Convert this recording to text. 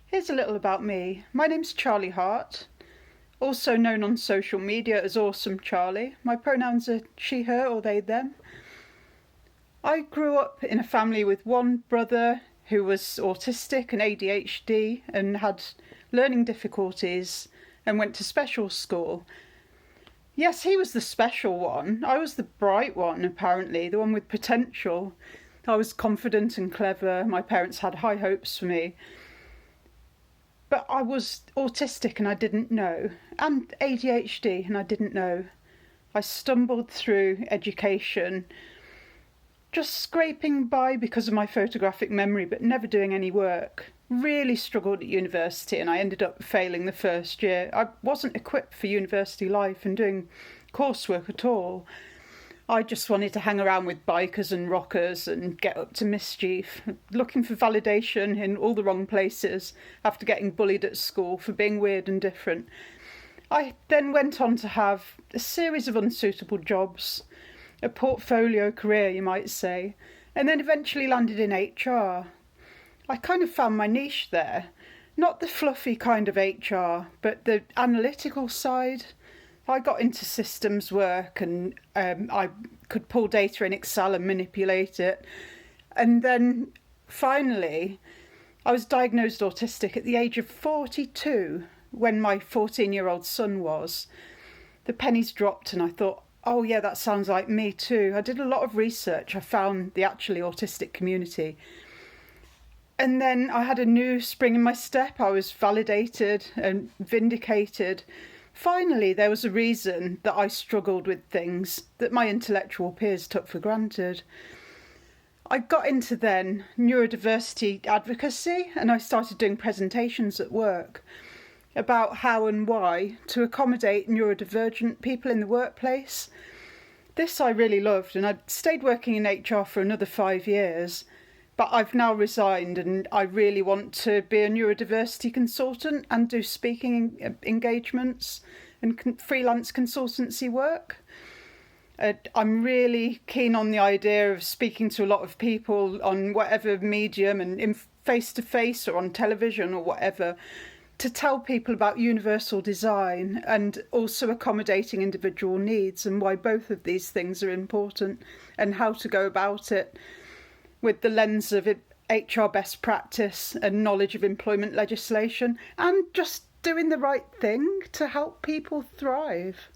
Here's a little about me. My name's Charlie Hart, also known on social media as Ausome Charlie. My pronouns are she, her, or they, them. I grew up in a family with one brother who was autistic and ADHD and had learning difficulties and went to special school. Yes, he was the special one. I was the bright one, apparently, the one with potential. I was confident and clever. My parents had high hopes for me. But I was autistic and I didn't know, and ADHD and I didn't know. I stumbled through education, just scraping by because of my photographic memory, but never doing any work. Really struggled at university and I ended up failing the first year. I wasn't equipped for university life and doing coursework at all. I just wanted to hang around with bikers and rockers and get up to mischief, looking for validation in all the wrong places after getting bullied at school for being weird and different. I then went on to have a series of unsuitable jobs, a portfolio career, you might say, and then eventually landed in HR. I kind of found my niche there, not the fluffy kind of HR, but the analytical side. I got into systems work and I could pull data in Excel and manipulate it. And then finally, I was diagnosed autistic at the age of 42 when my 14-year-old son was. The pennies dropped and I thought, oh yeah, that sounds like me too. I did a lot of research. I found the actually autistic community. And then I had a new spring in my step. I was validated and vindicated. Finally, there was a reason that I struggled with things that my intellectual peers took for granted. I got into then neurodiversity advocacy and I started doing presentations at work about how and why to accommodate neurodivergent people in the workplace. This I really loved and I stayed working in HR for another 5 years, but I've now resigned and I really want to be a neurodiversity consultant and do speaking engagements and freelance consultancy work. I'm really keen on the idea of speaking to a lot of people on whatever medium and in face-to-face or on television or whatever to tell people about universal design and also accommodating individual needs and why both of these things are important and how to go about it with the lens of HR best practice and knowledge of employment legislation and just doing the right thing to help people thrive.